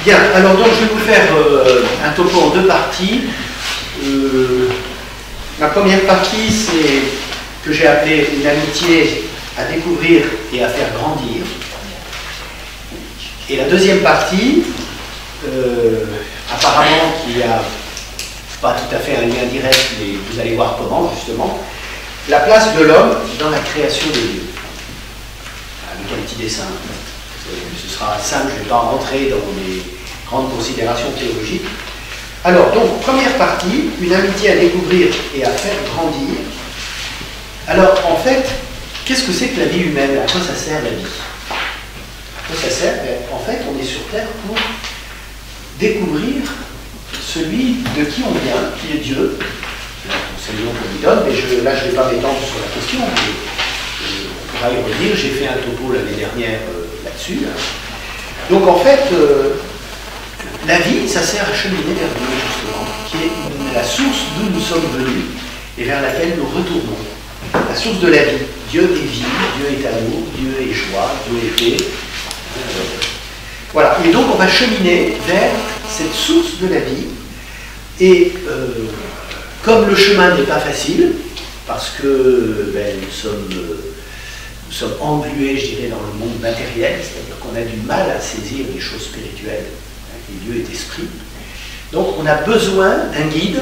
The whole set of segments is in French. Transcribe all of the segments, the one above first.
Bien, alors donc je vais vous faire un topo en deux parties. La première partie, c'est que j'ai appelé une amitié à découvrir et à faire grandir. Et la deuxième partie, apparemment qu'il n'y a pas tout à fait un lien direct, mais vous allez voir comment justement, la place de l'homme dans la création de Dieu. Avec un petit dessin. Ce sera simple, je ne vais pas rentrer dans les grandes considérations théologiques. Alors, donc, première partie, une amitié à découvrir et à faire grandir. Alors, en fait, qu'est-ce que c'est que la vie humaine? À quoi ça sert la vie? À quoi ça sert? En fait, on est sur Terre pour découvrir celui de qui on vient, qui est Dieu. C'est le nom qu'on lui donne, mais là, je ne vais pas m'étendre sur la question, mais on pourra y revenir. J'ai fait un topo l'année dernière là-dessus. Donc, en fait, la vie, ça sert à cheminer vers Dieu, justement, qui est la source d'où nous sommes venus et vers laquelle nous retournons. La source de la vie. Dieu est vie, Dieu est amour, Dieu est joie, Dieu est paix. Voilà. Et donc, on va cheminer vers cette source de la vie. Et comme le chemin n'est pas facile, parce que nous sommes englués, je dirais, dans le monde matériel, c'est-à-dire qu'on a du mal à saisir les choses spirituelles. Et Dieu est esprit. Donc on a besoin d'un guide,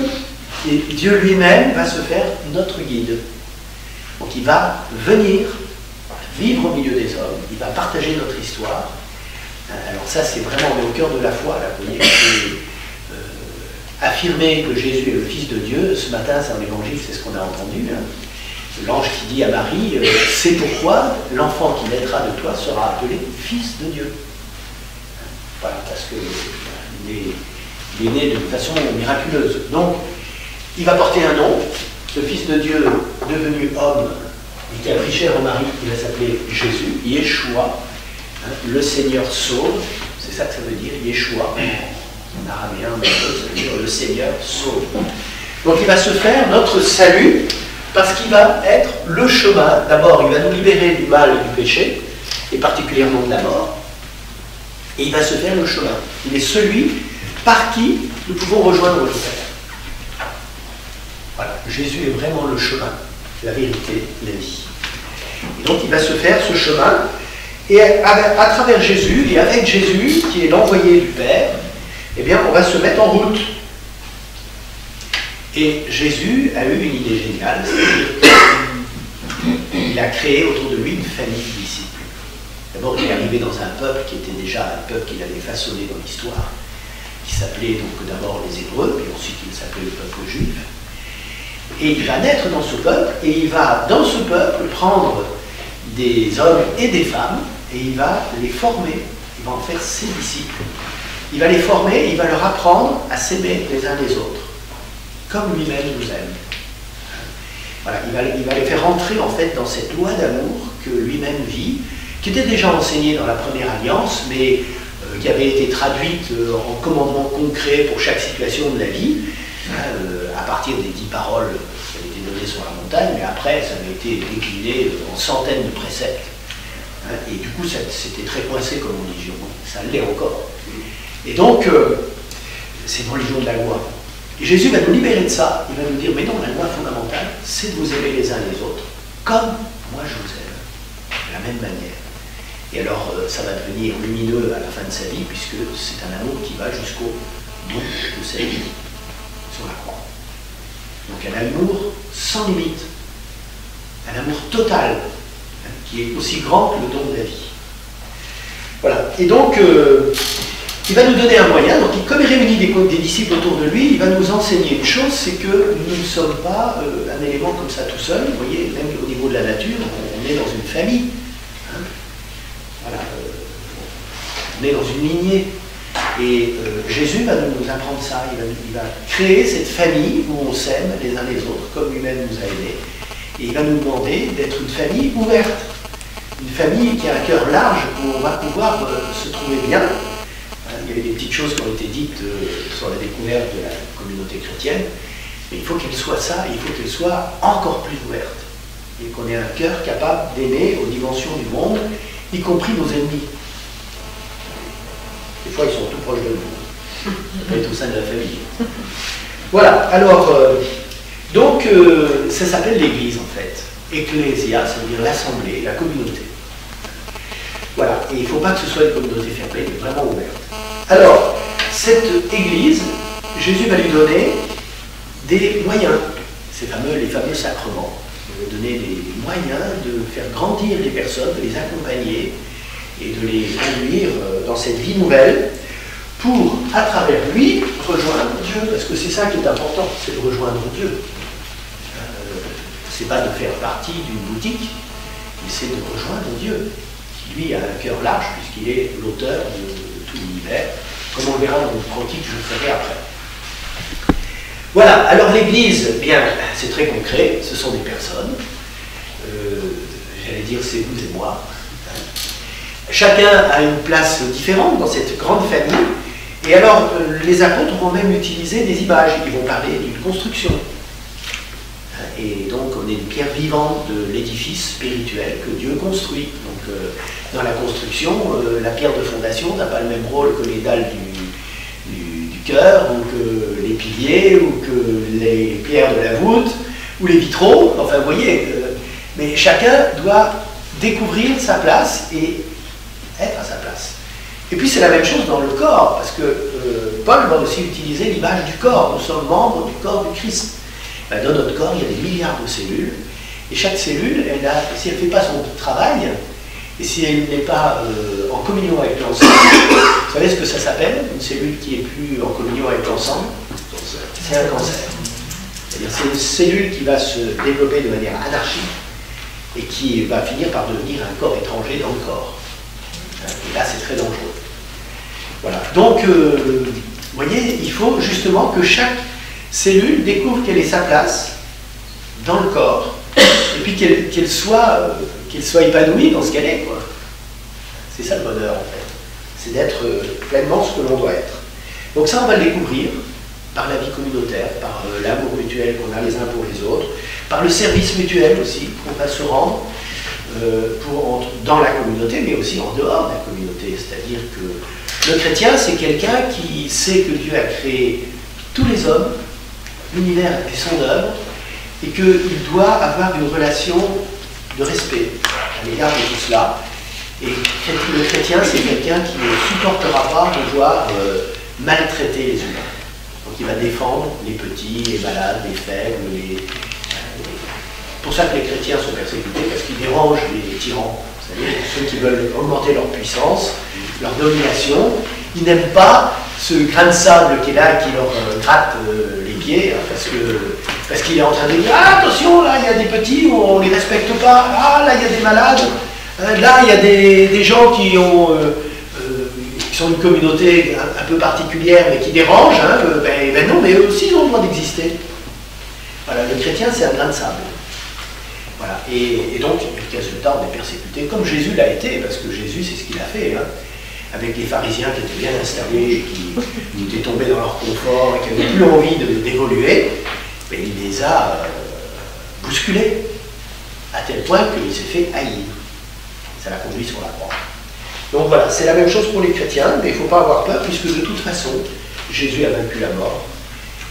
et Dieu lui-même va se faire notre guide. Donc il va venir vivre au milieu des hommes, il va partager notre histoire. Alors ça, c'est vraiment, on est au cœur de la foi, là, vous voyez. Affirmer que Jésus est le Fils de Dieu, ce matin, c'est un évangile, c'est ce qu'on a entendu. Hein. L'ange qui dit à Marie, c'est pourquoi l'enfant qui naîtra de toi sera appelé Fils de Dieu. Voilà, parce qu'il est né d'une façon miraculeuse. Donc, il va porter un nom, ce Fils de Dieu devenu homme, et qui a pris chair en Marie, il va s'appeler Jésus, Yeshua, hein, le Seigneur sauve, c'est ça que ça veut dire, Yeshua, en araméen, ça veut dire le Seigneur sauve. Donc il va se faire notre salut, parce qu'il va être le chemin. D'abord, il va nous libérer du mal et du péché, et particulièrement de la mort. Et il va se faire le chemin. Il est celui par qui nous pouvons rejoindre le Père. Voilà, Jésus est vraiment le chemin, la vérité, la vie. Et donc il va se faire ce chemin, et à travers Jésus, et avec Jésus, qui est l'envoyé du Père, eh bien on va se mettre en route. Et Jésus a eu une idée géniale, il a créé autour de lui une famille de disciples. D'abord, il est arrivé dans un peuple qui était déjà un peuple qu'il avait façonné dans l'histoire, qui s'appelait donc d'abord les Hébreux, puis ensuite il s'appelait le peuple juif. Et il va naître dans ce peuple, et il va, dans ce peuple, prendre des hommes et des femmes, et il va les former, il va en faire ses disciples. Il va les former, et il va leur apprendre à s'aimer les uns les autres, comme lui-même nous aime. Voilà, il va les faire entrer en fait dans cette loi d'amour que lui-même vit, qui était déjà enseignée dans la première alliance, mais qui avait été traduite en commandements concrets pour chaque situation de la vie, à partir des 10 paroles qui avaient été données sur la montagne, mais après ça avait été décliné en centaines de préceptes. Et du coup, c'était très coincé comme religion, ça l'est encore. Et donc, c'est une religion de la loi. Et Jésus va nous libérer de ça, il va nous dire, mais non, la loi fondamentale, c'est de vous aimer les uns les autres, comme moi je vous aime, de la même manière. Et alors, ça va devenir lumineux à la fin de sa vie, puisque c'est un amour qui va jusqu'au bout de sa vie, sur la croix. Donc un amour sans limite, un amour total, hein, qui est aussi grand que le don de la vie. Voilà. Et donc, il va nous donner un moyen, donc comme il réunit des disciples autour de lui, il va nous enseigner une chose, c'est que nous ne sommes pas un élément comme ça tout seul. Vous voyez, même au niveau de la nature, on est dans une famille. Hein. Voilà, on est dans une lignée. Et Jésus va nous apprendre ça, il va créer cette famille où on s'aime les uns les autres, comme lui-même nous a aimés. Et il va nous demander d'être une famille ouverte, une famille qui a un cœur large, où on va pouvoir se trouver bien. Il y avait des petites choses qui ont été dites sur la découverte de la communauté chrétienne, mais il faut qu'elle soit ça, il faut qu'elle soit encore plus ouverte. Et qu'on ait un cœur capable d'aimer aux dimensions du monde, y compris nos ennemis. fois, ils sont tout proches de vous. Ça peut être au sein de la famille. Voilà, alors, ça s'appelle l'Église, en fait. Ecclésia, ça veut dire l'assemblée, la communauté. Voilà, et il ne faut pas que ce soit une communauté fermée, mais vraiment ouverte. Alors, cette Église, Jésus va lui donner des moyens, les fameux sacrements. Il va donner des moyens de faire grandir les personnes, de les accompagner et de les conduire dans cette vie nouvelle pour, à travers lui, rejoindre Dieu, parce que c'est ça qui est important, c'est de rejoindre Dieu. C'est pas de faire partie d'une boutique, mais c'est de rejoindre Dieu, qui lui a un cœur large, puisqu'il est l'auteur de tout l'univers, comme on verra dans une pratique que je ferai après. Voilà, alors l'Église, bien, c'est très concret, ce sont des personnes, j'allais dire c'est vous et moi. Chacun a une place différente dans cette grande famille, et alors les apôtres vont même utiliser des images, ils vont parler d'une construction. Et donc on est une pierre vivante de l'édifice spirituel que Dieu construit. Donc dans la construction, la pierre de fondation n'a pas le même rôle que les dalles du chœur, ou que les piliers, ou que les pierres de la voûte, ou les vitraux. Enfin vous voyez, mais chacun doit découvrir sa place et être à sa place. Et puis c'est la même chose dans le corps, parce que Paul va aussi utiliser l'image du corps. Nous sommes membres du corps du Christ. Dans notre corps, il y a des milliards de cellules, et chaque cellule, si elle ne fait pas son travail, et si elle n'est pas en communion avec l'ensemble, vous savez ce que ça s'appelle, une cellule qui n'est plus en communion avec l'ensemble? C'est un cancer. C'est-à-dire c'est une cellule qui va se développer de manière anarchique, et qui va finir par devenir un corps étranger dans le corps. Et là, c'est très dangereux. Voilà. Donc, vous voyez, il faut justement que chaque cellule découvre quelle est sa place dans le corps, et puis qu'elle soit épanouie dans ce qu'elle est, quoi. C'est ça le bonheur, en fait. C'est d'être pleinement ce que l'on doit être. Donc ça, on va le découvrir par la vie communautaire, par l'amour mutuel qu'on a les uns pour les autres, par le service mutuel aussi, qu'on va se rendre dans la communauté, mais aussi en dehors de la communauté. C'est-à-dire que le chrétien, c'est quelqu'un qui sait que Dieu a créé tous les hommes, l'univers est son œuvre, et qu'il doit avoir une relation de respect à l'égard de tout cela. Et le chrétien, c'est quelqu'un qui ne supportera pas de voir maltraiter les humains. Donc il va défendre les petits, les malades, les faibles, C'est pour ça que les chrétiens sont persécutés, parce qu'ils dérangent les tyrans. Vous savez, ceux qui veulent augmenter leur puissance, leur domination. Ils n'aiment pas ce grain de sable qui est là, qui leur gratte les pieds, hein, parce qu'il est en train de dire « Ah, attention, là, il y a des petits, on ne les respecte pas. Ah, là, il y a des malades. Là, il y a des gens qui sont une communauté un peu particulière, mais qui dérangent. Hein, ben non, mais eux aussi, ils ont le droit d'exister. » Voilà, le chrétien, c'est un grain de sable. Voilà. Et donc, résultat, on est persécuté, comme Jésus l'a été, parce que Jésus, c'est ce qu'il a fait. Hein. Avec les pharisiens qui étaient bien installés, qui étaient tombés dans leur confort et qui n'avaient plus envie d'évoluer, mais il les a bousculés, à tel point qu'il s'est fait haïr. Ça l'a conduit sur la croix. Donc voilà, c'est la même chose pour les chrétiens, mais il ne faut pas avoir peur, puisque de toute façon, Jésus a vaincu la mort.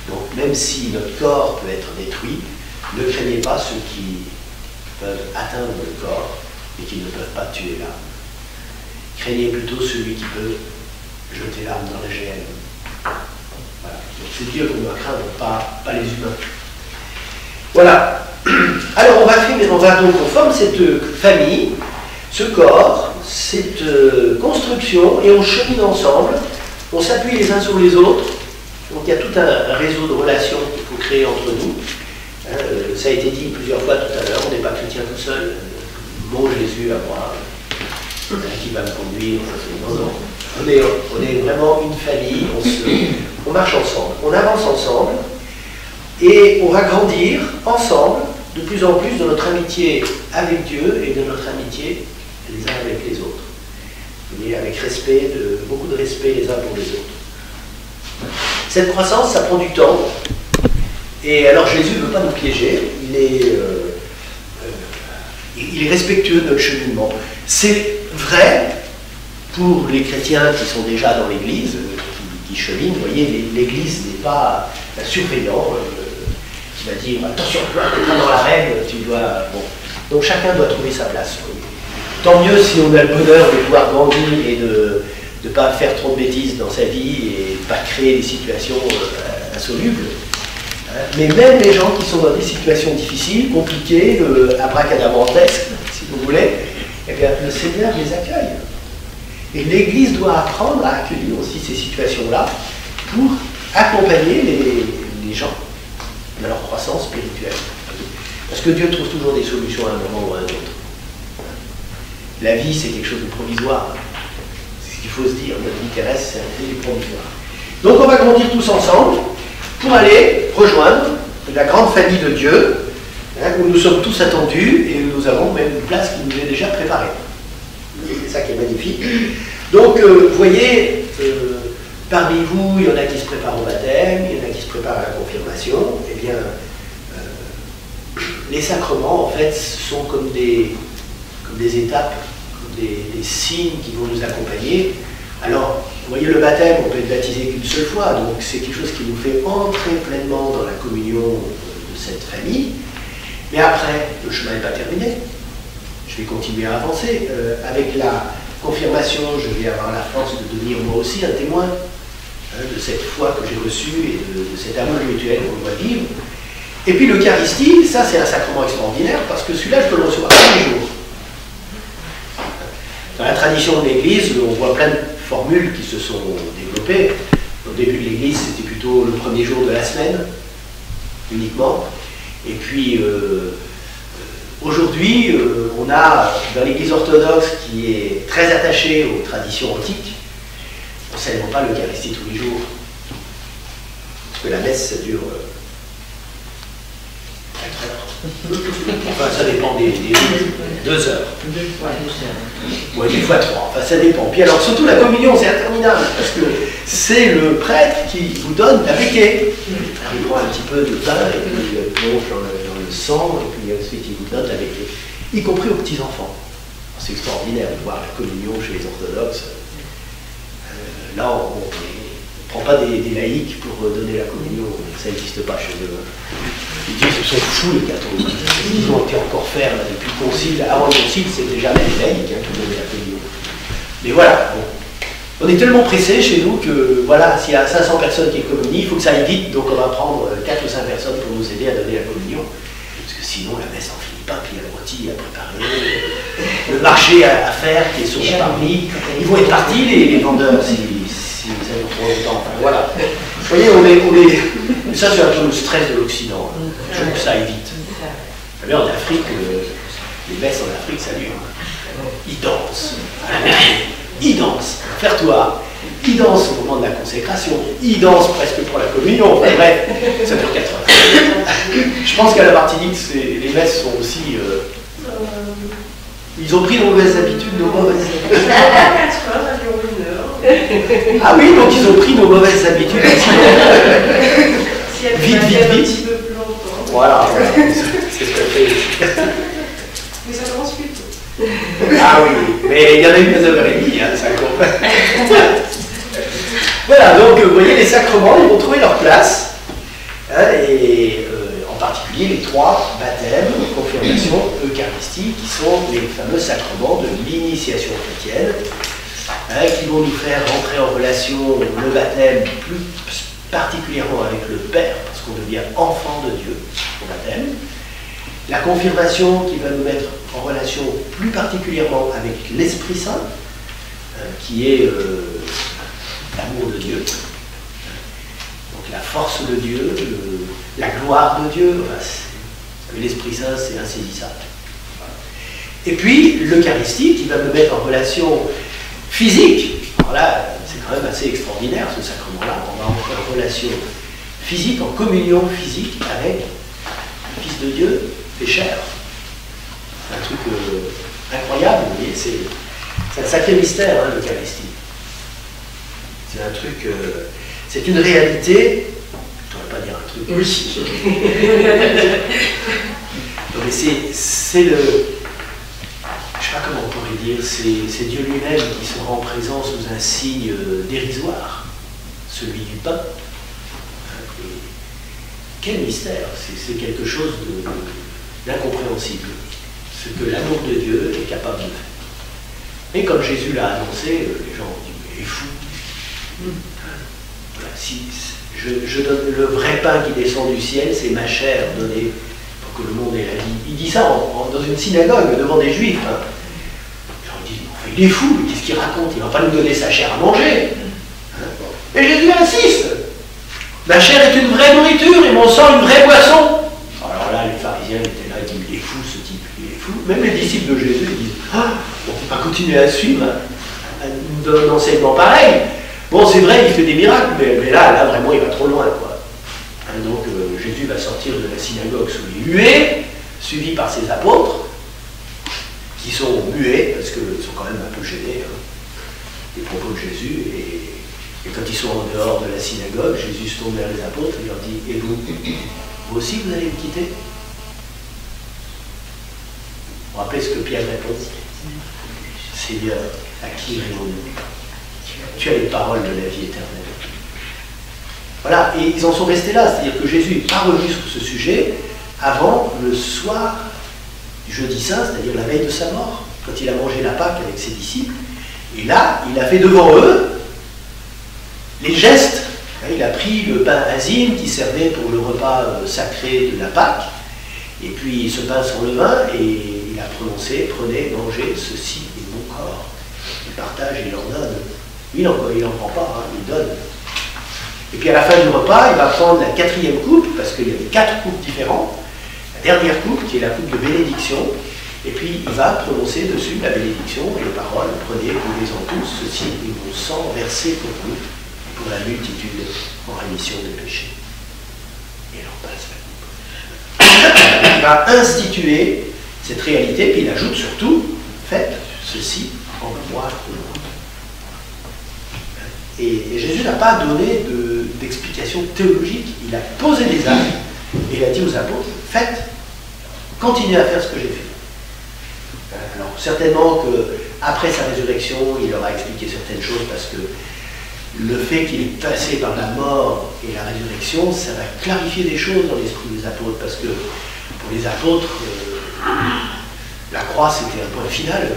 Donc même si notre corps peut être détruit, ne craignez pas ceux qui peuvent atteindre le corps et qui ne peuvent pas tuer l'âme. Craignez plutôt celui qui peut jeter l'âme dans la géhenne. Voilà. Donc c'est Dieu qu'on doit craindre, pas les humains. Voilà. Alors on forme cette famille, ce corps, cette construction, et on chemine ensemble, on s'appuie les uns sur les autres. Donc il y a tout un réseau de relations qu'il faut créer entre nous. Ça a été dit plusieurs fois tout à l'heure, on n'est pas chrétien tout seul. Mon Jésus à moi, qui va me conduire. Non, non. On est vraiment une famille, on marche ensemble, on avance ensemble, et on va grandir ensemble de plus en plus de notre amitié avec Dieu et de notre amitié les uns avec les autres. Et avec respect, beaucoup de respect les uns pour les autres. Cette croissance, ça prend du temps. Et alors Jésus ne veut pas nous piéger, il est respectueux de notre cheminement. C'est vrai pour les chrétiens qui sont déjà dans l'Église, qui cheminent, vous voyez, l'Église n'est pas un surveillant qui va dire attention, tu dois dans la règle, tu dois. Bon. Donc chacun doit trouver sa place. Tant mieux si on a le bonheur de pouvoir grandir et de ne pas faire trop de bêtises dans sa vie et de ne pas créer des situations insolubles. Mais même les gens qui sont dans des situations difficiles, compliquées, abracadabrantesques, si vous voulez, eh bien, le Seigneur les accueille. Et l'Église doit apprendre à accueillir aussi ces situations-là pour accompagner les gens dans leur croissance spirituelle. Parce que Dieu trouve toujours des solutions à un moment ou à un autre. La vie, c'est quelque chose de provisoire. C'est ce qu'il faut se dire. Notre vie terrestre, c'est un peu provisoire. Donc on va grandir tous ensemble pour aller rejoindre la grande famille de Dieu, où nous sommes tous attendus et où nous avons même une place qui nous est déjà préparée. C'est ça qui est magnifique. Donc, vous voyez, parmi vous, il y en a qui se préparent au baptême, il y en a qui se préparent à la confirmation. Eh bien, les sacrements, en fait, sont comme des étapes, comme des signes qui vont nous accompagner. Alors, vous voyez, le baptême, on peut être baptisé qu'une seule fois, donc c'est quelque chose qui nous fait entrer pleinement dans la communion de cette famille. Mais après, le chemin n'est pas terminé. Je vais continuer à avancer. Avec la confirmation, je vais avoir la force de devenir moi aussi un témoin de cette foi que j'ai reçue et de cet amour mutuel qu'on doit vivre. Et puis l'Eucharistie, ça c'est un sacrement extraordinaire parce que celui-là, je peux le recevoir tous les jours. Dans la tradition de l'Église, on voit plein de formules qui se sont développées. Au début de l'Église, c'était plutôt le premier jour de la semaine, uniquement. Et puis, aujourd'hui, on a, dans l'Église orthodoxe, qui est très attachée aux traditions antiques, on ne célèbre pas l'Eucharistie tous les jours. Parce que la messe, ça dure 4 heures. Enfin, ça dépend des 2 heures. Ouais, des fois 3. Enfin, ça dépend. Puis alors, surtout la communion, c'est interminable, parce que c'est le prêtre qui vous donne la béquée. Il prend un petit peu de pain, et puis il plonge dans le sang, et puis ensuite il vous donne la béquée. Y compris aux petits-enfants. C'est extraordinaire de voir la communion chez les orthodoxes. Là, on ne prend pas des laïcs pour donner la communion. Ça n'existe pas chez eux. Ils disent qu'ils sont fous, les catholiques. Ils ont été encore faire là, depuis le concile. Avant le concile, c'était jamais les laïcs qui donnaient la communion. Mais voilà, bon. On est tellement pressés chez nous que, voilà, s'il y a 500 personnes qui communient, il faut que ça aille vite, donc on va prendre 4 ou 5 personnes pour nous aider à donner la communion. Parce que sinon, la messe n'en finit pas, puis il y a le rôti à préparer, le marché à faire qui est sur le parvis. Ils vont être partis, les vendeurs, si ça dure trop longtemps. Enfin, voilà. Vous voyez, on est... Ça, c'est un peu le stress de l'Occident. Je veux que ça aille vite. Vous savez, en Afrique, les messes en Afrique, ça dure. Ils dansent. Ils dansent. Faire-toi. Ils dansent au moment de la consécration. Ils dansent presque pour la communion. Enfin, bref, ça dure 4 heures. Je pense qu'à la Martinique, les messes sont aussi... Ils ont pris nos mauvaises habitudes, nos mauvaises habitudes. Ah oui, donc ils ont pris nos mauvaises habitudes. Vite. Voilà. C'est ce que fait. Mais ça commence plus tôt. Ah oui, mais il y en a eu à 9h30, hein, ça compte. Voilà, donc vous voyez, les sacrements, ils vont trouver leur place. Hein, et en particulier les 3 baptêmes, confirmation, Eucharistie, qui sont les fameux sacrements de l'initiation chrétienne, hein, qui vont nous faire rentrer en relation le baptême plus particulièrement avec le Père, parce qu'on devient enfant de Dieu au baptême. La confirmation qui va nous mettre en relation plus particulièrement avec l'Esprit Saint, qui est l'amour de Dieu. Donc la force de Dieu, la gloire de Dieu, enfin, l'Esprit Saint c'est insaisissable. Et puis l'Eucharistie qui va me mettre en relation physique. Alors là, c'est quand même assez extraordinaire ce sacrement-là. On va entrer en relation physique, en communion physique avec le Fils de Dieu fait chair. C'est un truc incroyable, vous voyez, c'est un sacré mystère, hein, l'Eucharistie. C'est un truc, c'est une réalité, je ne devrais pas dire un truc. Oui. Non, mais c'est le, je ne sais pas comment on pourrait dire, c'est c'est Dieu lui-même qui se rend présent sous un signe dérisoire, celui du pain. Et quel mystère, c'est quelque chose d'incompréhensible, ce que l'amour de Dieu est capable de faire. Et comme Jésus l'a annoncé, les gens ont dit, mais il est fou. Voilà, si je donne le vrai pain qui descend du ciel, c'est ma chair donnée pour que le monde ait la vie. Il dit ça dans une synagogue devant des juifs. Hein. Les gens disent, il est fou, qu'est-ce qu'il raconte? Il ne va pas nous donner sa chair à manger. Hein. Et Jésus insiste. Ma chair est une vraie nourriture et mon sang une vraie boisson. Alors là, les pharisiens étaient là, ils disent, il est fou ce type, il est fou. Même les disciples de Jésus, ils disent, on ne peut pas continuer à suivre un enseignement pareil. Bon, c'est vrai, il fait des miracles, mais là, vraiment, il va trop loin, quoi. Hein, donc, Jésus va sortir de la synagogue sous les huées, suivi par ses apôtres, qui sont muets, parce qu'ils sont quand même un peu gênés, hein, des propos de Jésus, et quand ils sont en dehors de la synagogue, Jésus se tourne vers les apôtres et leur dit, et vous aussi, vous allez me quitter? Vous vous rappelez ce que Pierre répond? Seigneur, à qui répondons-nous? Tu as les paroles de la vie éternelle. Voilà, et ils en sont restés là, c'est-à-dire que Jésus n'est pas revenu sur ce sujet avant le soir du jeudi saint, c'est-à-dire la veille de sa mort, quand il a mangé la Pâque avec ses disciples. Et là, il a fait devant eux les gestes. Il a pris le pain azime qui servait pour le repas sacré de la Pâque, et puis ce pain sans levain, et il a prononcé, prenez, mangez, ceci est mon corps. Il partage, il en donne. Il n'en prend pas, hein, il donne. Et puis à la fin du repas, il va prendre la 4e coupe, parce qu'il y avait 4 coupes différentes. La dernière coupe, qui est la coupe de bénédiction, et puis il va prononcer dessus la bénédiction et les paroles, prenez, buvez-en tous, ceci est mon sang versé pour vous, pour la multitude en rémission des péchés. Et il en passe la coupe. Il va instituer cette réalité, puis il ajoute surtout, faites ceci en mémoire de moi. Et Jésus n'a pas donné d'explication théologique, il a posé des actes et il a dit aux apôtres, faites, continuez à faire ce que j'ai fait. Alors certainement qu'après sa résurrection, il leur a expliqué certaines choses parce que le fait qu'il est passé par la mort et la résurrection, ça va clarifier des choses dans l'esprit des apôtres, parce que pour les apôtres, la croix c'était un point final,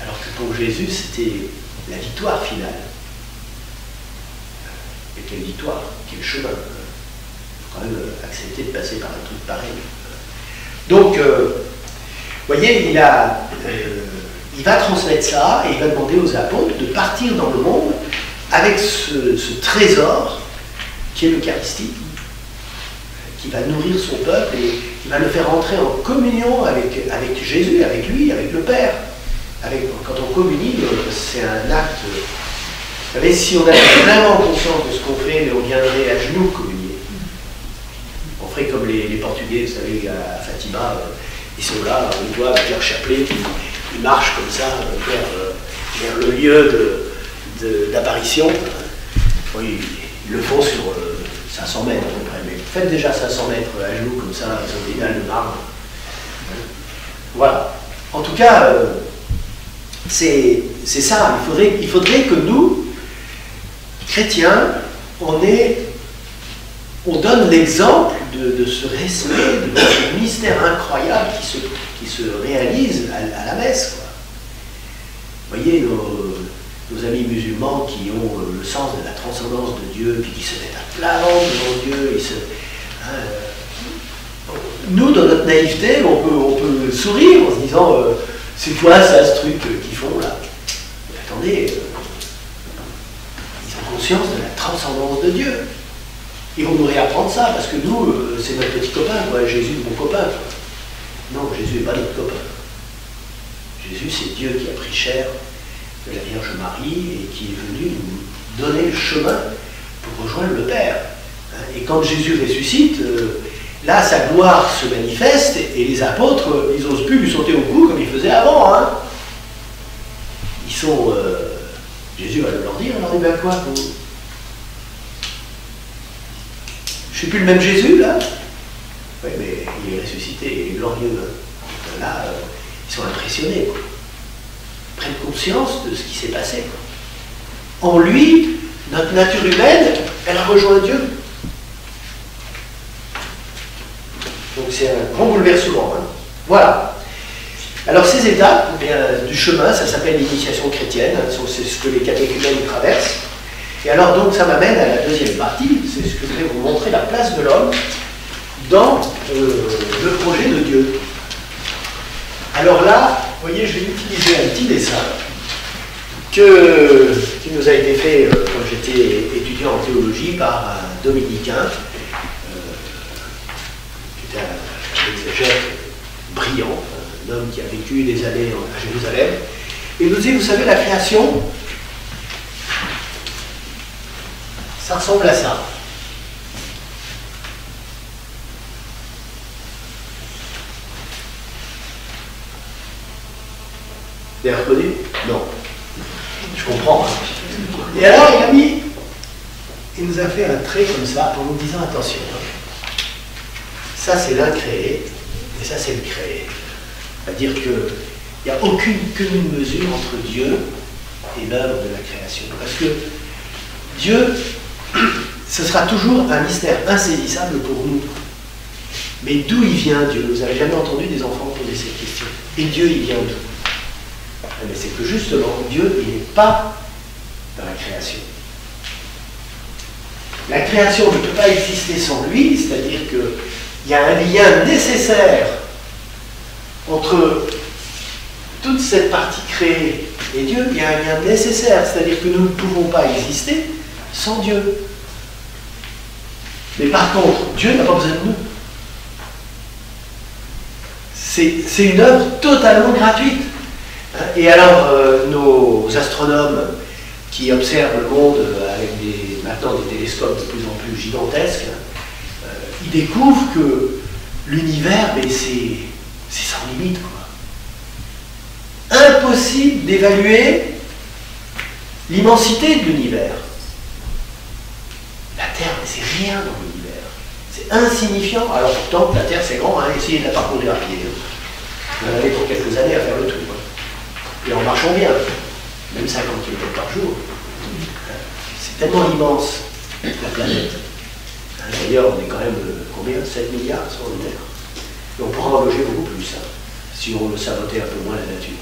alors que pour Jésus c'était la victoire finale. Et quelle victoire, quel chemin. Il faut quand même accepter de passer par un truc pareil. Donc, vous voyez, il va transmettre ça et il va demander aux apôtres de partir dans le monde avec ce trésor qui est l'Eucharistie, qui va nourrir son peuple et qui va le faire entrer en communion avec Jésus, avec lui, avec le Père. Quand on communie, c'est un acte. Vous savez, si on avait vraiment conscience de ce qu'on fait, mais on viendrait à genoux communier. On ferait comme les Portugais, vous savez, à Fatima, ils sont là, ils doivent faire chapelet, ils marchent comme ça vers le lieu d'apparition. Oui, ils le font sur 500 mètres à peu près, mais faites déjà 500 mètres à genoux comme ça, sur des dalles de marbre. Voilà. En tout cas, c'est ça. Il faudrait que nous, chrétiens, on donne l'exemple de ce respect, de ce mystère incroyable qui se réalise à la messe, quoi. Vous voyez, nos amis musulmans qui ont le sens de la transcendance de Dieu, puis qui se mettent à plat ventre devant Dieu, nous, dans notre naïveté, on peut sourire en se disant c'est quoi ça, ce truc qu'ils font là? Mais attendez, ils ont conscience de la transcendance de Dieu. Ils vont nous réapprendre ça, parce que nous, c'est notre petit copain, quoi. Jésus est mon copain, quoi. Non, Jésus n'est pas notre copain. Jésus, c'est Dieu qui a pris chair de la Vierge Marie et qui est venu nous donner le chemin pour rejoindre le Père. Et quand Jésus ressuscite, là, sa gloire se manifeste et les apôtres, ils n'osent plus lui sauter au cou comme ils faisaient avant. Hein. Ils sont... Jésus va leur dire, alors, ben quoi, vous... Je suis plus le même Jésus, là. Oui, mais il est ressuscité, il est glorieux. Hein. Là, ils sont impressionnés. Quoi. prenne conscience de ce qui s'est passé. En lui, notre nature humaine, elle a rejoint Dieu. Donc c'est un grand bouleversement. Hein. Voilà. Alors ces étapes du chemin, ça s'appelle l'initiation chrétienne, c'est ce que les catéchumènes traversent. Et alors donc ça m'amène à la deuxième partie, c'est ce que je vais vous montrer, la place de l'homme dans le projet de Dieu. Alors là, vous voyez, je vais utiliser un petit dessin qui nous a été fait quand j'étais étudiant en théologie par un dominicain, qui était un exégète brillant, un homme qui a vécu des années à Jérusalem. Et il nous dit, vous savez, la création, ça ressemble à ça. Vous avez reconnu? Non. Je comprends. Et alors, il nous a fait un trait comme ça en nous disant, attention, ça c'est l'incréé, et ça c'est le créé. C'est-à-dire qu'il n'y a aucune commune mesure entre Dieu et l'œuvre de la création. Parce que Dieu, ce sera toujours un mystère insaisissable pour nous. Mais d'où il vient Dieu? Vous n'avez jamais entendu des enfants poser cette question. Et Dieu, il vient d'où? Mais c'est que justement, Dieu, il n'est pas dans la création. La création ne peut pas exister sans lui, c'est-à-dire qu'il y a un lien nécessaire entre toute cette partie créée et Dieu. Il y a un lien nécessaire, c'est-à-dire que nous ne pouvons pas exister sans Dieu. Mais par contre, Dieu n'a pas besoin de nous. C'est une œuvre totalement gratuite. Et alors, nos astronomes qui observent le monde avec maintenant des télescopes de plus en plus gigantesques, ils découvrent que l'univers, c'est sans limite, quoi. Impossible d'évaluer l'immensité de l'univers. La Terre, mais c'est rien dans l'univers. C'est insignifiant. Alors pourtant, la Terre, c'est grand, hein, essayez de la parcourir à pied. On en avait pour quelques années à faire le tour. Et en marchant bien, même 50 km par jour. C'est tellement immense, la planète. D'ailleurs, on est quand même, combien? 7 milliards sur la Terre. Et on pourra en loger beaucoup plus, hein, si on le sabotait un peu moins la nature.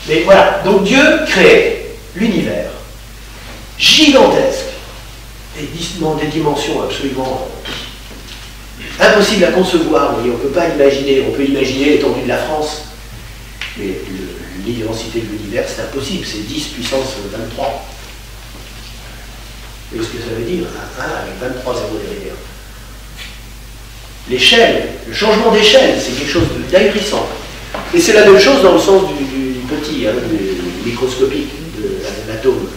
Mais voilà, donc Dieu crée l'univers gigantesque, et dans des dimensions absolument impossibles à concevoir. On ne peut pas l'imaginer, on peut imaginer l'étendue de la France. Mais l'immensité de l'univers, c'est impossible, c'est 10 puissance 23. Vous voyez ce que ça veut dire? 1 avec 23 zéros derrière. L'échelle, le changement d'échelle, c'est quelque chose d'ahurissant. Et c'est la même chose dans le sens du petit, hein, du microscopique, de l'atome.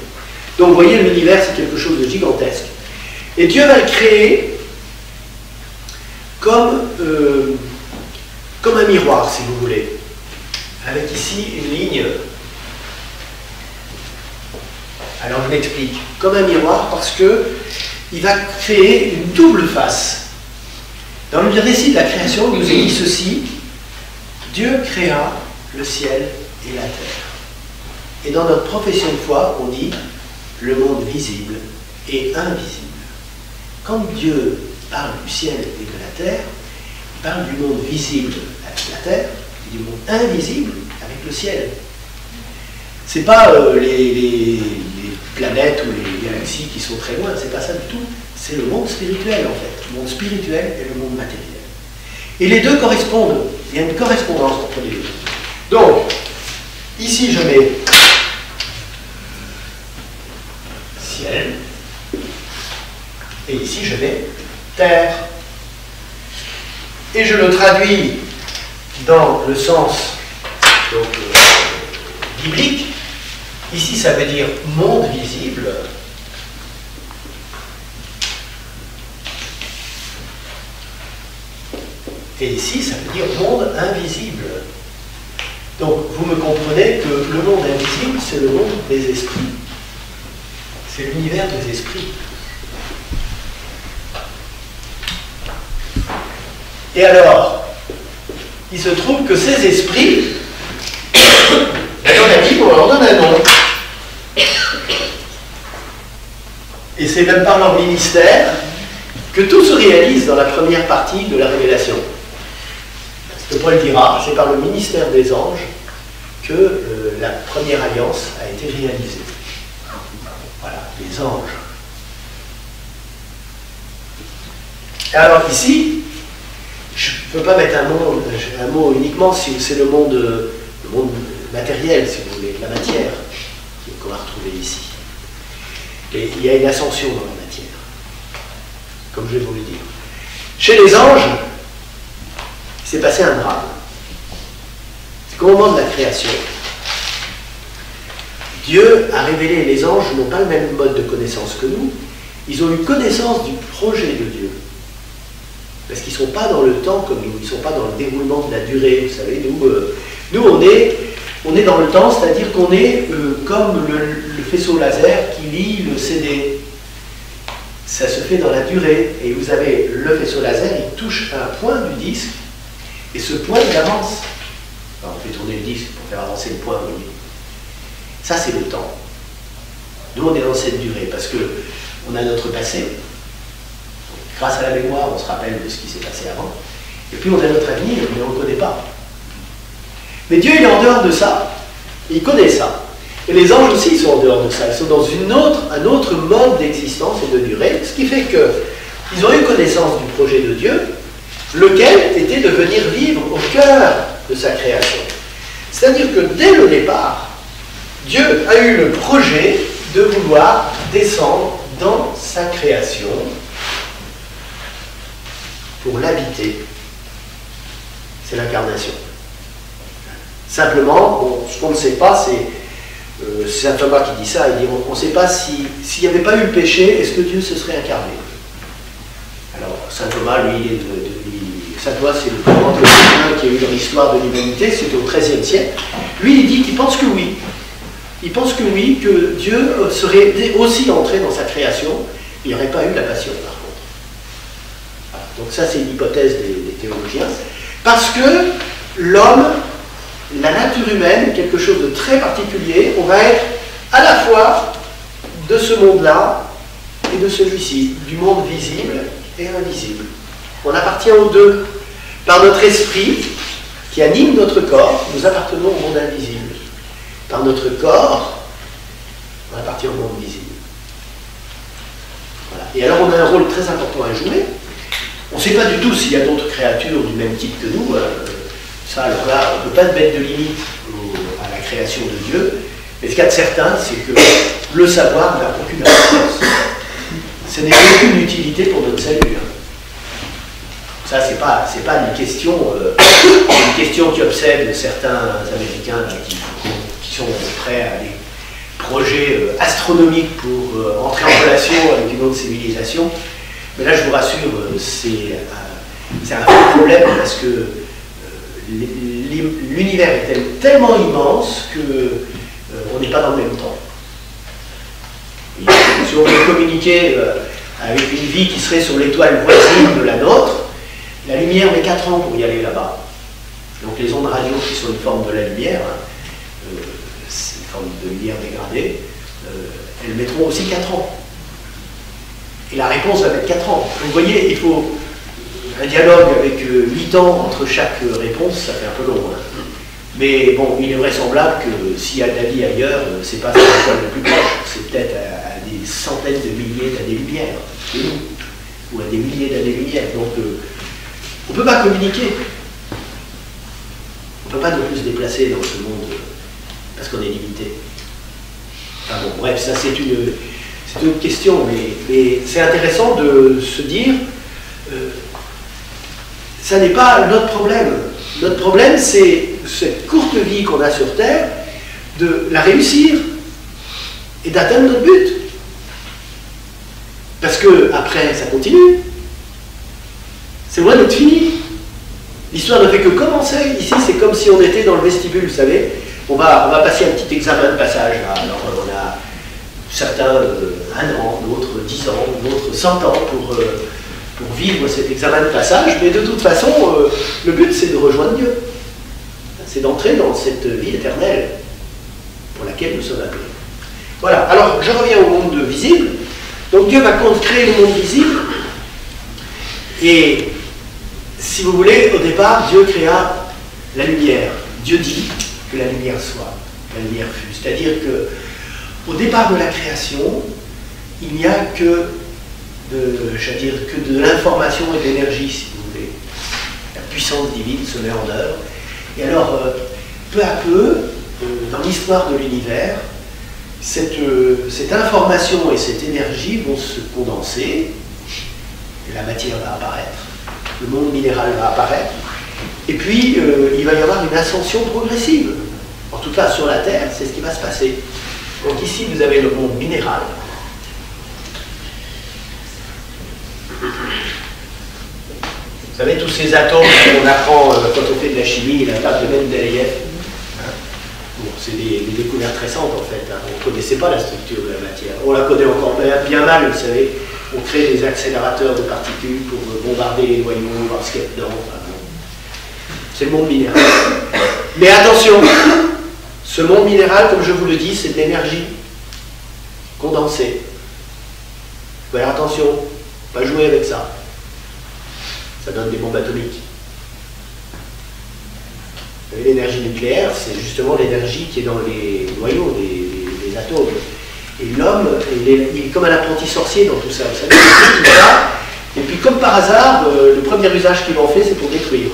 Donc vous voyez, l'univers, c'est quelque chose de gigantesque. Et Dieu va le créer comme un miroir, si vous voulez. Avec ici une ligne. Alors je m'explique. Comme un miroir, parce qu'il va créer une double face. Dans le récit de la création, il nous est dit ceci: Dieu créa le ciel et la terre. Et dans notre profession de foi, on dit le monde visible et invisible. Quand Dieu parle du ciel et de la terre, il parle du monde visible avec la terre, du monde invisible avec le ciel. C'est pas les planètes ou les galaxies qui sont très loin, c'est pas ça du tout. C'est le monde spirituel en fait, le monde spirituel et le monde matériel. Et les deux correspondent, il y a une correspondance entre les deux. Donc, ici je mets ciel, et ici je mets terre. Et je le traduis dans le sens donc, biblique. Ici, ça veut dire monde visible. Et ici, ça veut dire monde invisible. Donc, vous me comprenez que le monde invisible, c'est le monde des esprits. C'est l'univers des esprits. Et alors, il se trouve que ces esprits, on a dit, on leur donne un nom. Et c'est même par leur ministère que tout se réalise dans la première partie de la révélation. Ce que Paul dira, c'est par le ministère des anges que la première alliance a été réalisée. Voilà, les anges. Et alors ici, je ne peux pas mettre un mot uniquement si c'est le monde matériel, si vous voulez, la matière qu'on va retrouver ici. Et il y a une ascension dans la matière, comme je vais vous le dire. Chez les anges, il s'est passé un drame. C'est qu'au moment de la création, Dieu a révélé, les anges n'ont pas le même mode de connaissance que nous, ils ont eu connaissance du projet de Dieu. Parce qu'ils ne sont pas dans le temps comme nous, ils ne sont pas dans le déroulement de la durée. Vous savez, nous on est dans le temps, c'est-à-dire qu'on est comme le faisceau laser qui lit le CD. Ça se fait dans la durée. Et vous avez le faisceau laser, il touche un point du disque, et ce point, il avance. Alors, on fait tourner le disque pour faire avancer le point, vous voyez. Ça, c'est le temps. Nous, on est dans cette durée, parce qu'on a notre passé. Grâce à la mémoire, on se rappelle de ce qui s'est passé avant. Et puis on a notre avenir, mais on ne le connaît pas. Mais Dieu, il est en dehors de ça. Il connaît ça. Et les anges aussi, ils sont en dehors de ça. Ils sont dans un autre mode d'existence et de durée. Ce qui fait qu'ils ont eu connaissance du projet de Dieu, lequel était de venir vivre au cœur de sa création. C'est-à-dire que dès le départ, Dieu a eu le projet de vouloir descendre dans sa création pour l'habiter. C'est l'incarnation. Simplement, bon, ce qu'on ne sait pas, c'est saint Thomas qui dit ça, il dit on ne sait pas s'il n'y avait pas eu le péché, est-ce que Dieu se serait incarné? Alors, saint Thomas, lui, saint Thomas, c'est le plus grand théologien qui a eu dans l'histoire de l'humanité, c'était au XIIIe siècle. Lui, il dit qu'il pense que oui. Il pense que oui, que Dieu serait aussi entré dans sa création, il n'y aurait pas eu la passion, par contre. Voilà. Donc ça, c'est une hypothèse des théologiens. Parce que l'homme, la nature humaine, quelque chose de très particulier, on va être à la fois de ce monde-là et de celui-ci, du monde visible et invisible. On appartient aux deux. Par notre esprit, qui anime notre corps, nous appartenons au monde invisible. Par notre corps, on appartient au monde visible. Voilà. Et alors on a un rôle très important à jouer. On ne sait pas du tout s'il y a d'autres créatures du même type que nous. Ça, alors là, on ne peut pas mettre de limite à la création de Dieu. Mais ce qu'il y a de certain, c'est que le savoir n'a aucune importance. Ce n'est aucune utilité pour notre salut. Ça, c'est pas une question qui obsède certains Américains là, qui sont prêts à des projets astronomiques pour entrer en relation avec une autre civilisation. Mais là, je vous rassure, c'est un vrai problème parce que l'univers est tellement immense qu'on n'est pas dans le même temps. Et si on veut communiquer avec une vie qui serait sur l'étoile voisine de la nôtre, la lumière met 4 ans pour y aller là-bas. Donc les ondes radio qui sont une forme de la lumière, c'est une forme de lumière dégradée, elles mettront aussi 4 ans. Et la réponse va mettre 4 ans. Vous voyez, il faut un dialogue avec 8 ans entre chaque réponse, ça fait un peu long. Hein. Mais bon, il est vraisemblable que s'il y a de la vie ailleurs, c'est pas l'étoile le plus proche, c'est peut-être à des centaines de milliers d'années-lumière, ou à des milliers d'années-lumière. Donc, on ne peut pas communiquer. On ne peut pas non plus se déplacer dans ce monde parce qu'on est limité. Enfin bon, bref, ça c'est une autre question, mais c'est intéressant de se dire ça n'est pas notre problème. Notre problème, c'est cette courte vie qu'on a sur Terre, de la réussir et d'atteindre notre but. Parce que après, ça continue. C'est loin d'être fini. L'histoire ne fait que commencer. Ici, c'est comme si on était dans le vestibule, vous savez. On va passer un petit examen de passage. Là. Alors, on a certains 1 an, d'autres 10 ans, d'autres 100 ans pour vivre cet examen de passage. Mais de toute façon, le but, c'est de rejoindre Dieu. C'est d'entrer dans cette vie éternelle. pour laquelle nous sommes appelés. Voilà, alors je reviens au monde visible. Donc Dieu va créer le monde visible, et si vous voulez, au départ, Dieu créa la lumière. Dieu dit que la lumière soit, la lumière fut. C'est-à-dire que au départ de la création, il n'y a que de l'information et de l'énergie, si vous voulez. La puissance divine se met en œuvre. Et alors, peu à peu, dans l'histoire de l'univers, cette information et cette énergie vont se condenser, et la matière va apparaître, le monde minéral va apparaître, et puis il va y avoir une ascension progressive. En tout cas, sur la Terre, c'est ce qui va se passer. Donc ici, vous avez le monde minéral. Vous savez, tous ces atomes qu'on apprend quand on fait de la chimie, la table de Mendeleïev, bon, c'est des découvertes récentes en fait. Hein. On ne connaissait pas la structure de la matière. On la connaît encore bien mal, vous savez. On crée des accélérateurs de particules pour bombarder les noyaux, voir ce qu'il y a dedans. Enfin, bon. C'est le monde minéral. Mais attention, ce monde minéral, comme je vous le dis, c'est de l'énergie condensée. Alors attention, pas jouer avec ça. Ça donne des bombes atomiques. L'énergie nucléaire, c'est justement l'énergie qui est dans les noyaux des atomes. Et l'homme, il est comme un apprenti sorcier dans tout ça. Vous savez, tout ça. Et puis, comme par hasard, le premier usage qu'ils en fait, c'est pour détruire.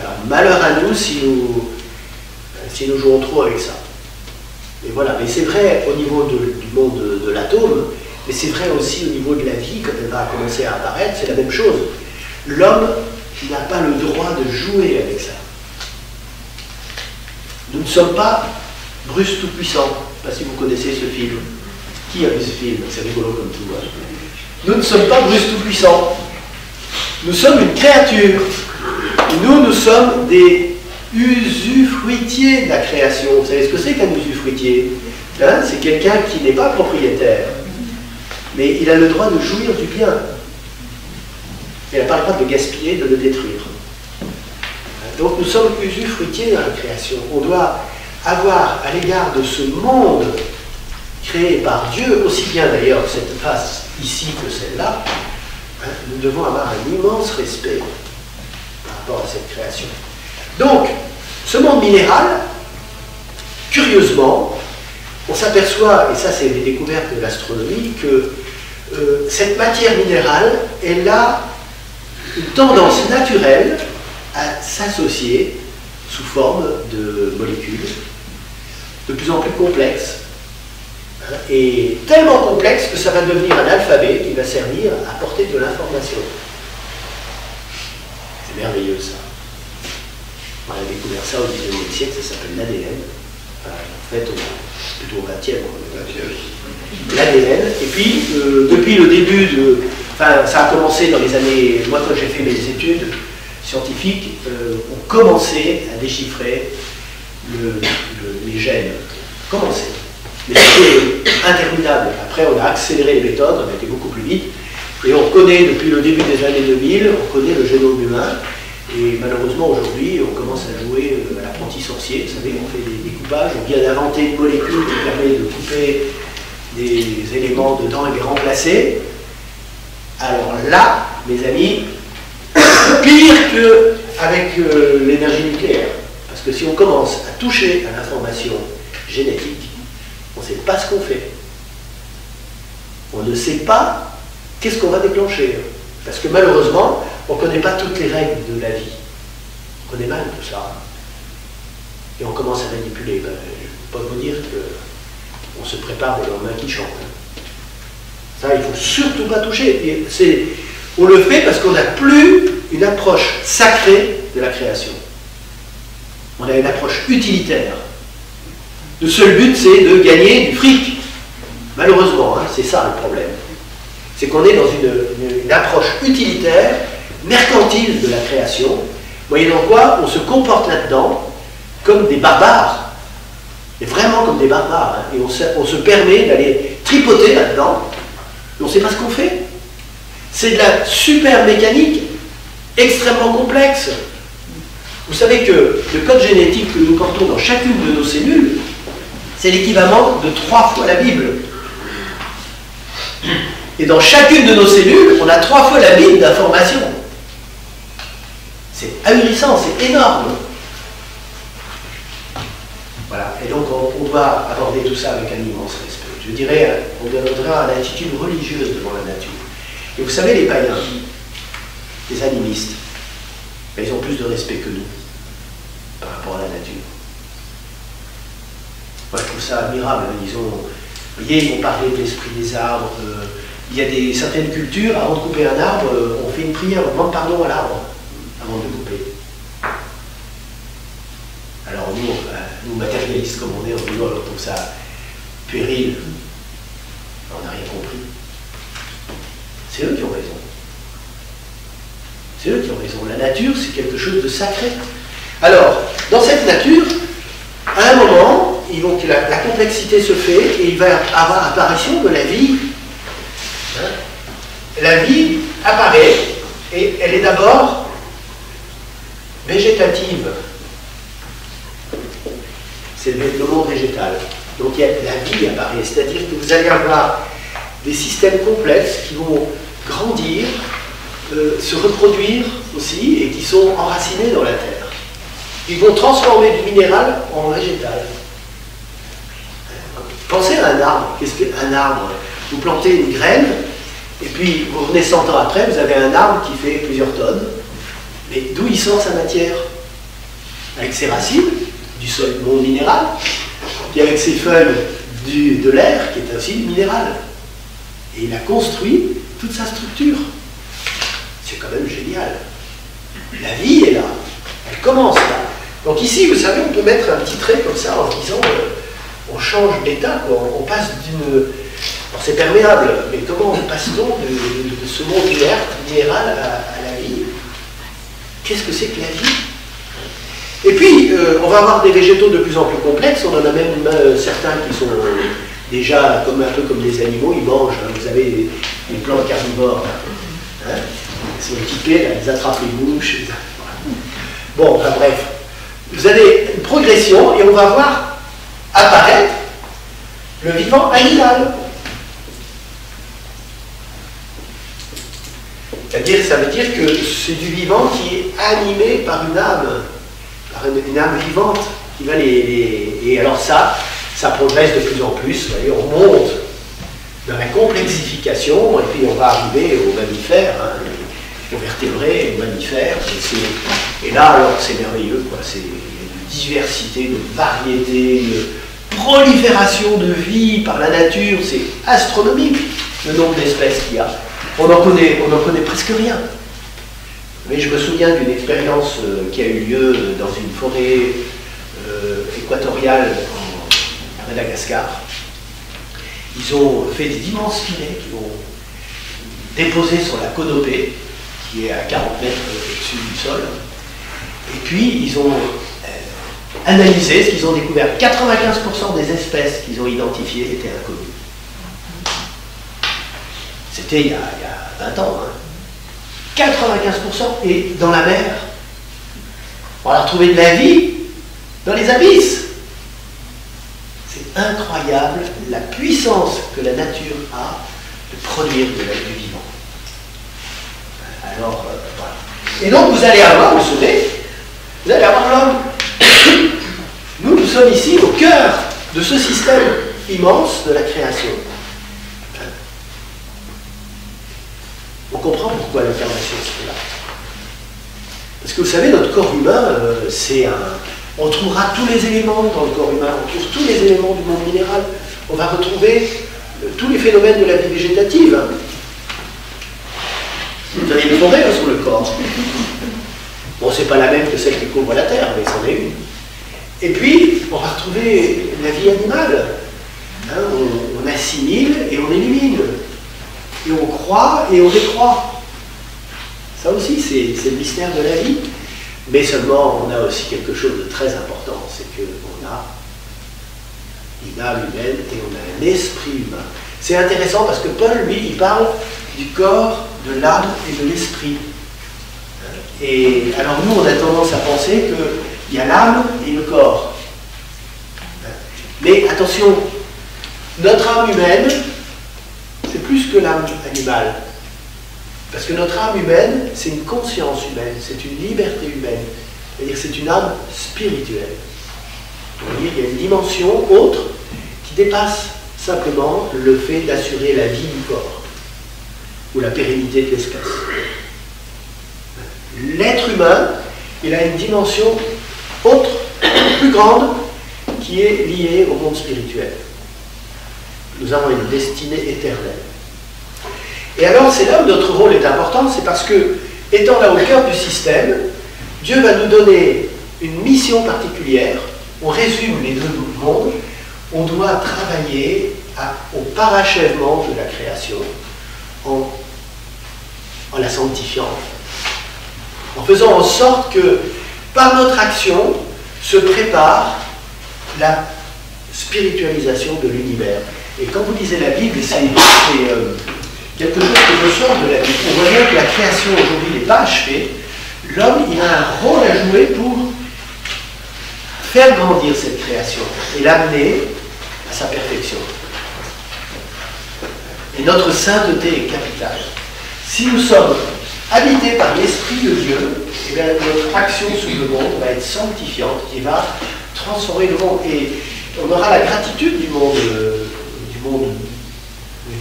Alors, malheur à nous si nous jouons trop avec ça. Et voilà. Mais c'est vrai au niveau du monde de l'atome, mais c'est vrai aussi au niveau de la vie, quand elle va commencer à apparaître, c'est la même chose. L'homme n'a pas le droit de jouer avec ça. Nous ne sommes pas Bruce Tout-Puissant. Je ne sais pas si vous connaissez ce film. Qui a vu ce film? C'est rigolo comme tout. Hein. Nous ne sommes pas Bruce Tout-Puissant. Nous sommes une créature. Nous sommes des usufruitiers de la création. Vous savez ce que c'est qu'un usufruitier? Hein, c'est quelqu'un qui n'est pas propriétaire. Mais il a le droit de jouir du bien. Il n'a pas le droit de le gaspiller, de le détruire. Donc nous sommes usufruitiers dans la création. On doit avoir à l'égard de ce monde créé par Dieu, aussi bien d'ailleurs cette face ici que celle-là, nous devons avoir un immense respect par rapport à cette création. Donc, ce monde minéral, curieusement, on s'aperçoit, et ça c'est des découvertes de l'astronomie, que cette matière minérale, elle a une tendance naturelle à s'associer sous forme de molécules de plus en plus complexes, hein, et tellement complexes que ça va devenir un alphabet qui va servir à porter de l'information. C'est merveilleux ça. On a découvert ça au 19e siècle, ça s'appelle l'ADN. Enfin, en fait, plutôt au 20e. L'ADN. Et puis, depuis le début de... Enfin, ça a commencé dans les années... Moi, quand j'ai fait mes études scientifiques, on commençait à déchiffrer les gènes. Commençait. Mais c'était interminable. Après, on a accéléré les méthodes, on a été beaucoup plus vite. Et on connaît, depuis le début des années 2000, on connaît le génome humain. Et malheureusement, aujourd'hui, on commence à jouer à l'apprenti sorcier. Vous savez, on fait des découpages. On vient d'inventer une molécule qui permet de couper des éléments dedans et les remplacer. Alors là, mes amis, pire qu'avec l'énergie nucléaire. Parce que si on commence à toucher à l'information génétique, on ne sait pas ce qu'on fait. On ne sait pas qu'est-ce qu'on va déclencher. Parce que malheureusement, on ne connaît pas toutes les règles de la vie. On connaît mal tout ça. Et on commence à manipuler. Ben, je ne peux pas vous dire qu'on se prépare au lendemain qui chante. Ça, il ne faut surtout pas toucher. On le fait parce qu'on n'a plus une approche sacrée de la création. On a une approche utilitaire. Le seul but, c'est de gagner du fric. Malheureusement, hein, c'est ça le problème. C'est qu'on est dans une approche utilitaire, mercantile de la création, moyennant quoi on se comporte là-dedans comme des barbares. Et vraiment comme des barbares. Hein. Et on se permet d'aller tripoter là-dedans, et on ne sait pas ce qu'on fait. C'est de la super mécanique extrêmement complexe. Vous savez que le code génétique que nous portons dans chacune de nos cellules, c'est l'équivalent de 3 fois la Bible. Et dans chacune de nos cellules, on a 3 fois la Bible d'informations. C'est ahurissant, c'est énorme. Voilà, et donc on doit aborder tout ça avec un immense respect. Je dirais, on donnera une attitude religieuse devant la nature. Et vous savez, les païens, les animistes, ils ont plus de respect que nous par rapport à la nature. Moi, je trouve ça admirable. Ils ont, vous voyez, ils vont parler de l'esprit des arbres. Il y a certaines cultures, avant de couper un arbre, on fait une prière, on demande pardon à l'arbre avant de le couper. Alors nous matérialistes comme on est, on trouve ça puéril. On n'a rien compris. C'est eux qui ont raison. C'est eux qui ont raison. La nature, c'est quelque chose de sacré. Alors, dans cette nature, à un moment, la complexité se fait et il va y avoir apparition de la vie. La vie apparaît et elle est d'abord végétative. C'est le monde végétal. Donc la vie apparaît, c'est-à-dire que vous allez avoir des systèmes complexes qui vont grandir, se reproduire aussi et qui sont enracinés dans la terre. Ils vont transformer du minéral en végétal. Pensez à un arbre. Qu'est-ce qu'un arbre? Vous plantez une graine et puis vous revenez 100 ans après, vous avez un arbre qui fait plusieurs tonnes. Mais d'où il sort sa matière? Avec ses racines, du sol, du monde minéral, puis avec ses feuilles de l'air, qui est aussi du minéral. Et il a construit toute sa structure. C'est quand même génial. La vie est là. Elle commence là. Donc ici, vous savez, on peut mettre un petit trait comme ça en disant on change d'état, on passe d'une... Alors c'est perméable, mais comment on passe donc de ce monde inerte, minéral, à la vie? Qu'est-ce que c'est que la vie? Et puis, on va avoir des végétaux de plus en plus complexes. On en a même certains qui sont déjà un peu comme des animaux, ils mangent. Hein. Vous avez les plantes carnivores. Hein. Ils sont équipés, là, ils attrapent les mouches. Bon, enfin bref. Vous avez une progression et on va voir apparaître le vivant animal. C'est-à-dire, ça veut dire que c'est du vivant qui est animé par une âme âme vivante qui va Et alors ça progresse de plus en plus. Vous voyez, on monte dans la complexification et puis on va arriver aux mammifères, hein, aux vertébrés, aux mammifères. Et là, alors, c'est merveilleux, quoi. C'est une diversité, une variété, une prolifération de vie par la nature. C'est astronomique, le nombre d'espèces qu'il y a. On n'en connaît presque rien. Mais je me souviens d'une expérience qui a eu lieu dans une forêt équatoriale à Madagascar. Ils ont fait d'immenses filets qu'ils ont déposés sur la Conopé, qui est à 40 mètres au-dessus du sol. Et puis, ils ont analysé ce qu'ils ont découvert. 95% des espèces qu'ils ont identifiées étaient inconnues. C'était il y a 20 ans. Hein. 95%. Et dans la mer, on a retrouvé de la vie dans les abysses. C'est incroyable la puissance que la nature a de produire de la vie vivante. Alors, voilà. Et donc, vous allez avoir, vous savez, vous allez avoir l'homme. Nous sommes ici au cœur de ce système immense de la création. On comprend pourquoi l'incarnation se fait là. Parce que vous savez, notre corps humain, on trouvera tous les éléments dans le corps humain, on trouve tous les éléments du monde minéral. On va retrouver tous les phénomènes de la vie végétative. Hein. Vous avez une forêt sur le corps. Bon, c'est pas la même que celle qui couvre la Terre, mais c'en est une. Et puis, on va retrouver la vie animale. Hein, on assimile et on élimine. Et on croit et on décroît. Ça aussi, c'est le mystère de la vie. Mais seulement, on a aussi quelque chose de très important, c'est qu'on a une âme humaine et on a un esprit humain. C'est intéressant parce que Paul, lui, il parle du corps, de l'âme et de l'esprit. Et alors nous, on a tendance à penser qu'il y a l'âme et le corps. Mais attention, notre âme humaine, c'est plus que l'âme animale. Parce que notre âme humaine, c'est une conscience humaine, c'est une liberté humaine. C'est-à-dire que c'est une âme spirituelle. C'est-à-dire qu'il y a une dimension autre qui dépasse simplement le fait d'assurer la vie du corps ou la pérennité de l'espèce. L'être humain, il a une dimension autre, plus grande, qui est liée au monde spirituel. Nous avons une destinée éternelle. Et alors, c'est là où notre rôle est important, c'est parce que, étant là au cœur du système, Dieu va nous donner une mission particulière. On résume les deux mondes. On doit travailler au parachèvement de la création en la sanctifiant, en faisant en sorte que, par notre action, se prépare la spiritualisation de l'univers. Et quand vous lisez la Bible, c'est quelque chose que je sors de la Bible. On voit bien que la création aujourd'hui n'est pas achevée. L'homme, il a un rôle à jouer pour faire grandir cette création et l'amener à sa perfection. Et notre sainteté est capitale. Si nous sommes habités par l'Esprit de Dieu, eh bien, notre action sur le monde va être sanctifiante et va transformer le monde. Et on aura la gratitude du monde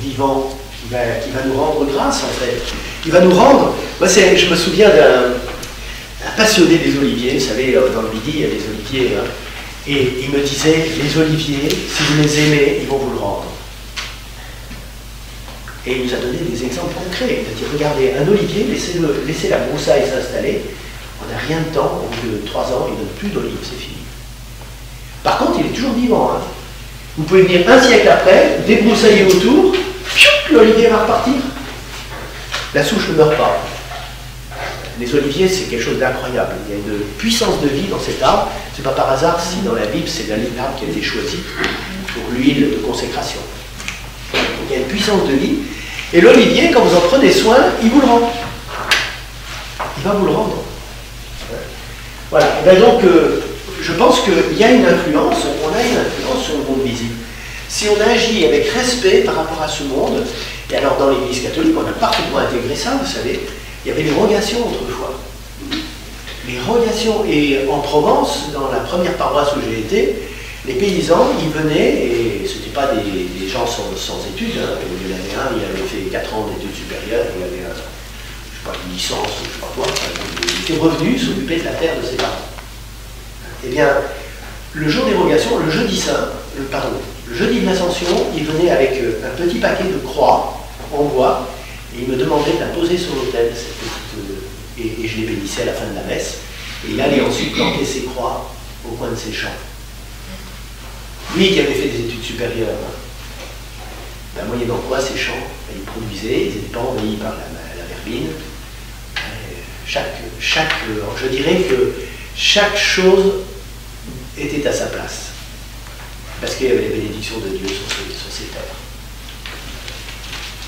vivant qui va nous rendre grâce, en fait. Il va nous rendre... Moi, je me souviens d'un passionné des oliviers. Vous savez, dans le Midi, il y a des oliviers. Hein, et il me disait, les oliviers, si vous les aimez, ils vont vous le rendre. Et il nous a donné des exemples concrets. Il a dit, regardez, un olivier, laissez la broussaille s'installer. On n'a rien de temps, au bout de 3 ans, il ne donne plus d'olives, c'est fini. Par contre, il est toujours vivant. Hein. Vous pouvez venir un siècle après, débroussailler autour, l'olivier va repartir. La souche ne meurt pas. Les oliviers, c'est quelque chose d'incroyable. Il y a une puissance de vie dans cet arbre. Ce n'est pas par hasard si dans la Bible, c'est l'arbre qui a été choisi pour l'huile de consécration. Donc, il y a une puissance de vie. Et l'olivier, quand vous en prenez soin, il vous le rend. Il va vous le rendre. Voilà. Et bien donc, je pense qu'il y a une influence, on a une influence sur le monde visible. Si on agit avec respect par rapport à ce monde, et alors dans l'Église catholique, on a parfaitement intégré ça, vous savez, il y avait les rogations autrefois. Les rogations, et en Provence, dans la première paroisse où j'ai été, les paysans, ils venaient, et ce n'étaient pas des gens sans études, hein. Il y en avait un, il avait fait 4 ans d'études supérieures, il avait, je sais pas, une licence, ou je sais pas quoi, il était revenu s'occuper de la terre de ses parents. Eh bien, le jour des rogations, le jeudi saint, le jeudi de l'Ascension, il venait avec un petit paquet de croix en bois, et il me demandait de la poser sur l'autel, cette petite, et je les bénissais à la fin de la messe, et il allait ensuite planter ses croix au coin de ses champs. Lui qui avait fait des études supérieures, ben, moyennant quoi ces champs, ben, ils produisaient, ils n'étaient pas envahis par la vermine. Je dirais que chaque chose était à sa place, parce qu'il y avait les bénédictions de Dieu sur ces terres.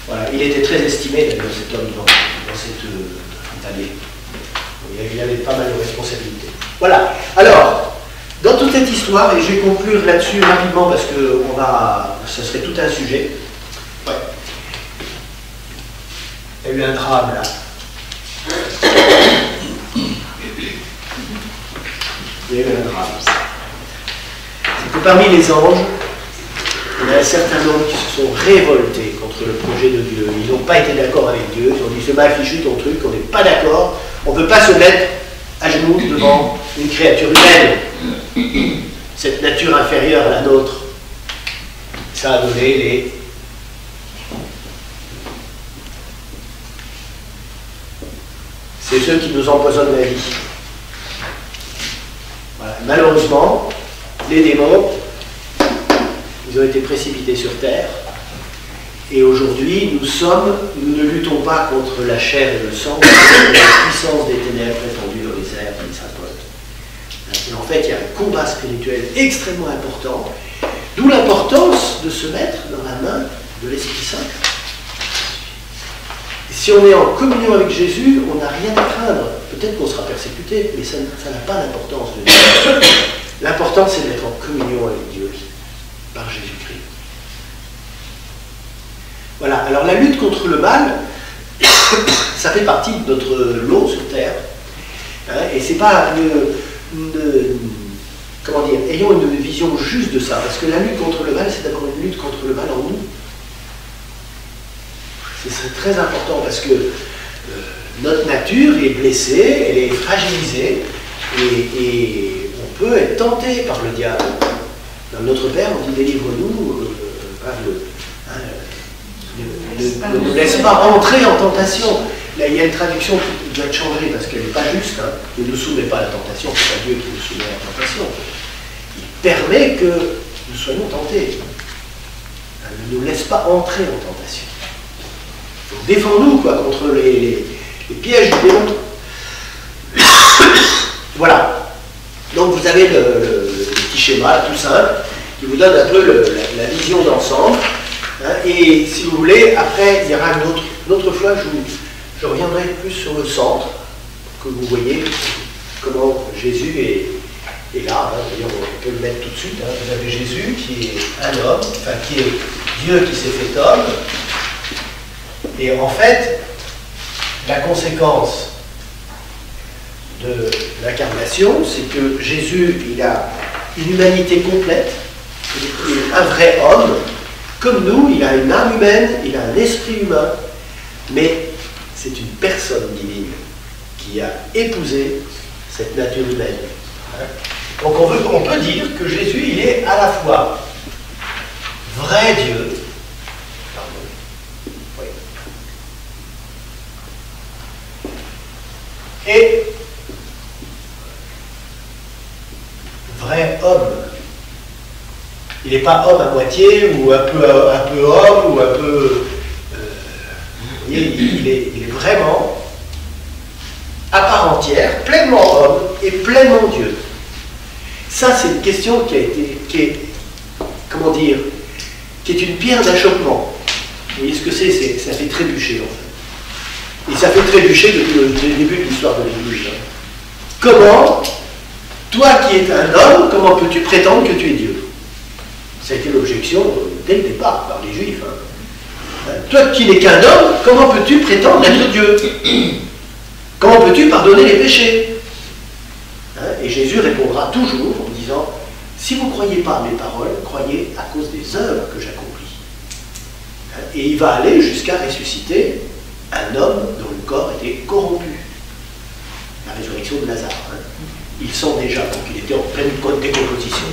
Voilà, il était très estimé d'ailleurs cet homme dans cette année. Il avait pas mal de responsabilités. Voilà, alors, dans toute cette histoire, et je vais conclure là-dessus rapidement parce que ce serait tout un sujet. Ouais. Il y a eu un drame là. Il y a eu un drame. C'est que parmi les anges, il y a un certain nombre qui se sont révoltés contre le projet de Dieu. Ils n'ont pas été d'accord avec Dieu. Ils ont dit, c'est mal fichu ton truc, on n'est pas d'accord. On ne peut pas se mettre à genoux devant une créature humaine. Cette nature inférieure à la nôtre. Ça a donné c'est ceux qui nous empoisonnent la vie. Voilà. Malheureusement, les démons, ils ont été précipités sur terre. Et aujourd'hui, nous ne luttons pas contre la chair et le sang, mais contre la puissance des ténèbres répandues dans les airs et les Et en fait, il y a un combat spirituel extrêmement important, d'où l'importance de se mettre dans la main de l'Esprit Saint. Et Si on est en communion avec Jésus, on n'a rien à craindre. Peut-être qu'on sera persécuté, mais ça n'a pas d'importance. L'important, c'est d'être en communion avec Dieu, par Jésus-Christ. Voilà, alors la lutte contre le mal, ça fait partie de notre lot sur Terre. Hein, et c'est pas comment dire, ayons une vision juste de ça, parce que la lutte contre le mal, c'est d'abord une lutte contre le mal en nous. C'est très important parce que notre nature est blessée, elle est fragilisée, et on peut être tenté par le diable. Dans Notre Père, on dit délivre-nous, ne nous laisse pas entrer en tentation. Là, il y a une traduction qui doit être changée parce qu'elle n'est pas juste. Hein. Ne nous soumet pas à la tentation, c'est pas Dieu qui nous soumet à la tentation. Il permet que nous soyons tentés. Ne nous laisse pas entrer en tentation. Donc, défends-nous contre les pièges du démon. Voilà. Donc vous avez le petit schéma tout simple qui vous donne un peu la vision d'ensemble. Hein, et si vous voulez, après, il y aura une autre fois, je reviendrai plus sur le centre, pour que vous voyez comment Jésus est là. Hein. D'ailleurs, on peut le mettre tout de suite. Hein. Vous avez Jésus qui est un homme, enfin qui est Dieu qui s'est fait homme. Et en fait, la conséquence de l'incarnation, c'est que Jésus, il a une humanité complète, il est un vrai homme. Comme nous, il a une âme humaine, il a un esprit humain, mais c'est une personne divine qui a épousé cette nature humaine. Donc on peut dire que Jésus, il est à la fois vrai Dieu, et vrai homme. Il n'est pas homme à moitié, ou un peu homme, ou un peu... il est vraiment à part entière, pleinement homme et pleinement Dieu. Ça, c'est une question qui est une pierre d'achoppement. Vous voyez ce que c'est? Ça fait trébucher, en fait. Et ça fait trébucher depuis le début de l'histoire de l'Église. Comment, toi qui es un homme, comment peux-tu prétendre que tu es Dieu? Ça a été l'objection dès le départ par les Juifs. Hein. Toi qui n'es qu'un homme, comment peux-tu prétendre être Dieu? Comment peux-tu pardonner les péchés? Hein. Et Jésus répondra toujours en disant, si vous ne croyez pas à mes paroles, croyez à cause des œuvres que j'accomplis. Hein. Et il va aller jusqu'à ressusciter un homme dont le corps était corrompu. La résurrection de Lazare. Hein. Ils sont déjà, donc il était en pleine décomposition.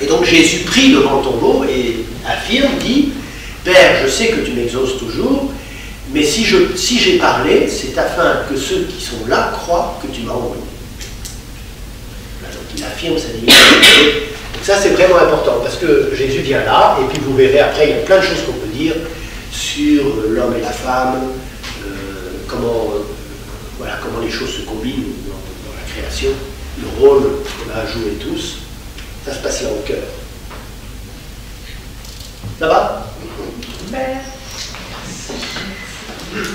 Et donc Jésus prie devant le tombeau et affirme, dit, Père, je sais que tu m'exauces toujours, mais si j'ai parlé, c'est afin que ceux qui sont là croient que tu m'as envoyé. Donc il affirme sa divinité. Donc ça c'est vraiment important, parce que Jésus vient là, et puis vous verrez après, il y a plein de choses qu'on peut dire sur l'homme et la femme, comment les choses se combinent dans la création, le rôle qu'on a à jouer tous. Ça se passe là au cœur. Ça va? Ben, merci.